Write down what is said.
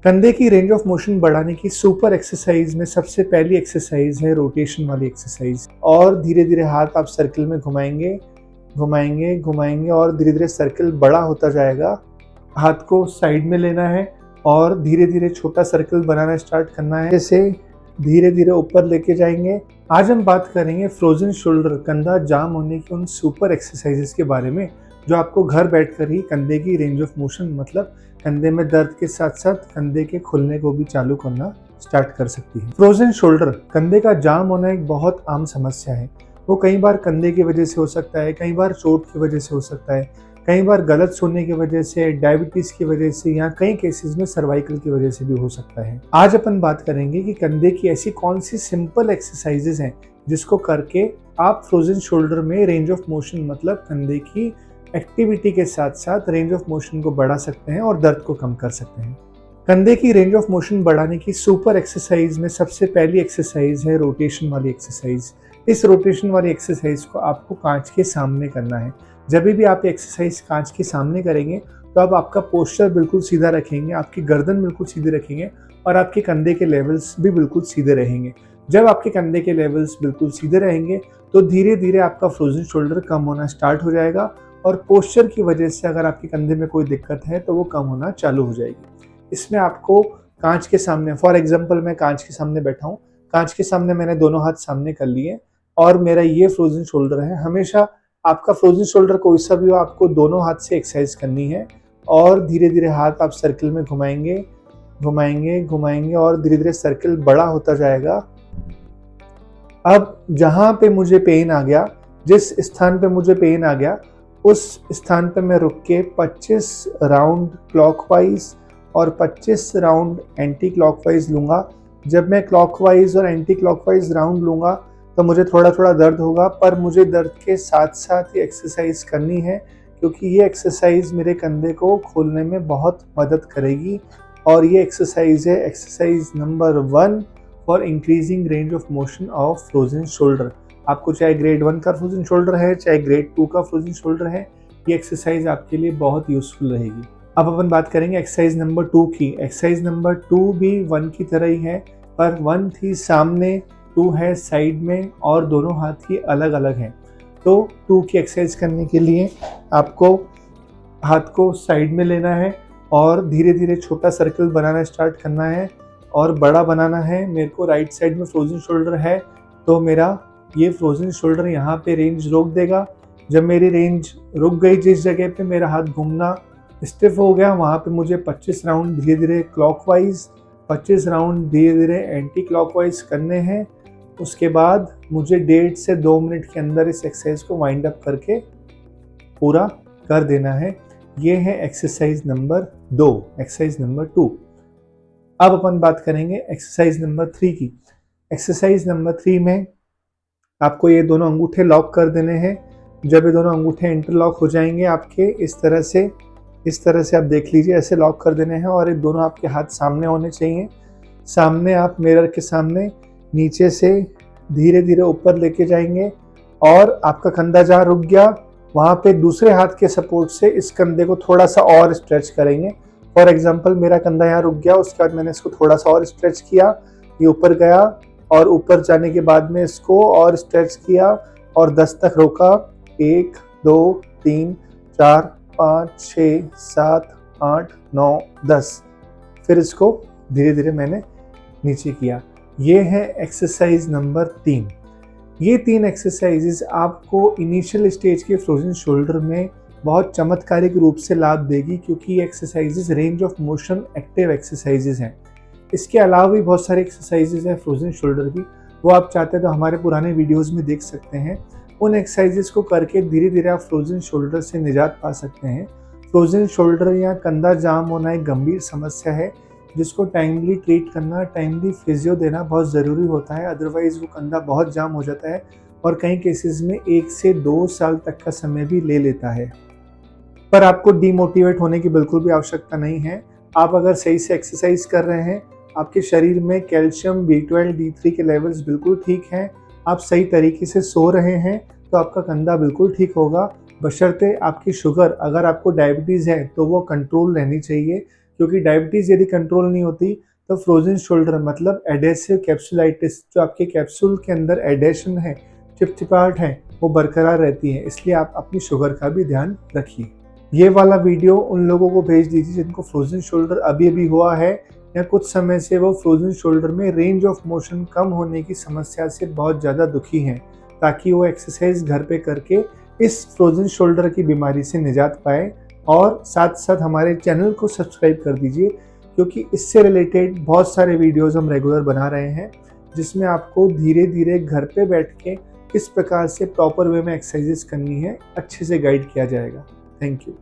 कंधे की range of motion बढ़ाने की सुपर एक्सरसाइज में सबसे पहली एक्सरसाइज है रोटेशन वाली एक्सरसाइज। और धीरे धीरे हाथ आप सर्कल में घुमाएंगे घुमाएंगे घुमाएंगे और धीरे धीरे सर्कल बड़ा होता जाएगा। हाथ को साइड में लेना है और धीरे धीरे छोटा सर्कल बनाना स्टार्ट करना है। जैसे धीरे धीरे ऊपर लेके जाएंगे। आज हम बात करेंगे फ्रोजन शोल्डर, कंधा जाम होने की उन सुपर एक्सरसाइजेस के बारे में जो आपको घर बैठकर ही कंधे की रेंज ऑफ मोशन मतलब कंधे में दर्द के साथ साथ कंधे के खुलने को भी चालू करना स्टार्ट कर सकती है। फ्रोजन शोल्डर, कंधे का जाम होना एक बहुत आम समस्या है। वो कई बार कंधे की वजह से हो सकता है, कई बार चोट की वजह से हो सकता है, कई बार गलत सोने की वजह से, डायबिटीज की वजह से या कई केसेस में सर्वाइकल की वजह से भी हो सकता है। आज अपन बात करेंगे कि कंधे की ऐसी कौन सी सिंपल एक्सरसाइजेस हैं जिसको करके आप फ्रोजन शोल्डर में रेंज ऑफ मोशन मतलब कंधे की एक्टिविटी के साथ साथ रेंज ऑफ मोशन को बढ़ा सकते हैं और दर्द को कम कर सकते हैं। कंधे की रेंज ऑफ मोशन बढ़ाने की सुपर एक्सरसाइज में सबसे पहली एक्सरसाइज है रोटेशन वाली एक्सरसाइज। इस रोटेशन वाली एक्सरसाइज को आपको कांच के सामने करना है। जब भी आप एक्सरसाइज कांच के सामने करेंगे तो आप आपका पोस्चर बिल्कुल सीधा रखेंगे, आपकी गर्दन बिल्कुल सीधी रखेंगे और आपके कंधे के लेवल्स भी बिल्कुल सीधे रहेंगे। जब आपके कंधे के लेवल्स बिल्कुल सीधे रहेंगे तो धीरे धीरे आपका फ्रोजन शोल्डर कम होना स्टार्ट हो जाएगा और पोस्चर की वजह से अगर आपके कंधे में कोई दिक्कत है तो वो कम होना चालू हो जाएगी। इसमें आपको कांच के सामने, फॉर एग्जांपल मैं कांच के सामने बैठा हूँ, कांच के सामने मैंने दोनों हाथ सामने कर लिए और मेरा ये फ्रोजन शोल्डर है। हमेशा आपका फ्रोजन शोल्डर कोई सा भी हो, आपको दोनों हाथ से एक्सरसाइज करनी है और धीरे धीरे हाथ आप सर्कल में घुमाएंगे घुमाएंगे घुमाएंगे और धीरे धीरे सर्कल बड़ा होता जाएगा। अब जहाँ पे मुझे पेन आ गया, जिस स्थान पे मुझे पेन आ गया उस स्थान पे मैं रुक के 25 राउंड क्लॉकवाइज और 25 राउंड एंटी क्लॉकवाइज लूँगा। जब मैं क्लॉकवाइज और एंटी क्लॉकवाइज राउंड लूँगा तो मुझे थोड़ा थोड़ा दर्द होगा, पर मुझे दर्द के साथ साथ ये एक्सरसाइज करनी है क्योंकि ये एक्सरसाइज मेरे कंधे को खोलने में बहुत मदद करेगी। और ये एक्सरसाइज है exercise number 1 for increasing range of motion of frozen shoulder. आपको चाहे ग्रेड 1 का फ्रोजन शोल्डर है चाहे ग्रेड 2 का फ्रोजन शोल्डर है, ये एक्सरसाइज आपके लिए बहुत यूजफुल रहेगी। अब अपन बात करेंगे एक्सरसाइज नंबर 2 की। एक्सरसाइज नंबर 2 भी 1 की तरह ही है, पर 1 थी सामने, 2 है साइड में और दोनों हाथ ही अलग अलग हैं। तो 2 की एक्सरसाइज करने के लिए आपको हाथ को साइड में लेना है और धीरे धीरे छोटा सर्कल बनाना स्टार्ट करना है और बड़ा बनाना है। मेरे को राइट साइड में फ्रोजन शोल्डर है तो मेरा ये फ्रोजन शोल्डर यहाँ पे रेंज रोक देगा। जब मेरी रेंज रुक गई, जिस जगह पे मेरा हाथ घूमना स्टिफ हो गया, वहाँ पे मुझे 25 राउंड धीरे धीरे क्लॉकवाइज, 25 राउंड धीरे धीरे एंटी क्लॉकवाइज करने हैं। उसके बाद मुझे 1.5 से 2 मिनट के अंदर इस एक्सरसाइज को वाइंड अप करके पूरा कर देना है। ये है एक्सरसाइज नंबर 2, एक्सरसाइज नंबर 2। अब अपन बात करेंगे एक्सरसाइज नंबर 3 की। एक्सरसाइज नंबर 3 में आपको ये दोनों अंगूठे लॉक कर देने हैं। जब ये दोनों अंगूठे इंटरलॉक हो जाएंगे आपके इस तरह से आप देख लीजिए, ऐसे लॉक कर देने हैं और ये दोनों आपके हाथ सामने होने चाहिए। सामने आप मिरर के सामने नीचे से धीरे धीरे ऊपर लेके जाएंगे और आपका कंधा जहाँ रुक गया वहाँ पे दूसरे हाथ के सपोर्ट से इस कंधे को थोड़ा सा और स्ट्रेच करेंगे। फॉर एग्जाम्पल मेरा कंधा यहाँ रुक गया, उसके बाद मैंने इसको थोड़ा सा और स्ट्रेच किया, ये ऊपर गया और ऊपर जाने के बाद में इसको और स्ट्रेच किया और 10 तक रोका। 1 2 3 4 5 6 7 8 9 10, फिर इसको धीरे धीरे मैंने नीचे किया। ये है एक्सरसाइज नंबर 3। ये 3 एक्सरसाइजेज आपको इनिशियल स्टेज के फ्रोजन शोल्डर में बहुत चमत्कारिक रूप से लाभ देगी क्योंकि ये exercises range of motion active exercises हैं। इसके अलावा भी बहुत सारे एक्सरसाइजेज हैं फ्रोजन शोल्डर की, वो आप चाहते हैं तो हमारे पुराने वीडियोस में देख सकते हैं। उन एक्सरसाइजेज को करके धीरे धीरे आप फ्रोजन शोल्डर से निजात पा सकते हैं। फ्रोजन शोल्डर या कंधा जाम होना एक गंभीर समस्या है जिसको टाइमली ट्रीट करना, टाइमली फिजियो देना बहुत ज़रूरी होता है, अदरवाइज़ वो कंधा बहुत जाम हो जाता है और कई केसेस में 1 से 2 साल तक का समय भी ले लेता है। पर आपको डीमोटिवेट होने की बिल्कुल भी आवश्यकता नहीं है। आप अगर सही से एक्सरसाइज कर रहे हैं, आपके शरीर में कैल्शियम, B12, D3 के लेवल्स बिल्कुल ठीक हैं, आप सही तरीके से सो रहे हैं तो आपका कंधा बिल्कुल ठीक होगा। बशर्ते आपकी शुगर, अगर आपको डायबिटीज़ है तो वो कंट्रोल रहनी चाहिए क्योंकि डायबिटीज़ यदि कंट्रोल नहीं होती तो फ्रोजन शोल्डर मतलब एडेसिव कैप्सुलाइटिस, जो आपके कैप्सूल के अंदर एडेशन है, चिपचिपाहट है, वो बरकरार रहती है। इसलिए आप अपनी शुगर का भी ध्यान रखिए। ये वाला वीडियो उन लोगों को भेज दीजिए जिनको फ्रोजन शोल्डर अभी हुआ है या कुछ समय से वो फ्रोजन शोल्डर में रेंज ऑफ मोशन कम होने की समस्या से बहुत ज़्यादा दुखी हैं, ताकि वो एक्सरसाइज घर पे करके इस फ्रोजन शोल्डर की बीमारी से निजात पाए। और साथ साथ हमारे चैनल को सब्सक्राइब कर दीजिए, क्योंकि इससे रिलेटेड बहुत सारे वीडियोस हम रेगुलर बना रहे हैं, जिसमें आपको धीरे धीरे घर पे बैठ के किस प्रकार से प्रॉपर वे में एक्सरसाइजेस करनी है अच्छे से गाइड किया जाएगा। Thank you.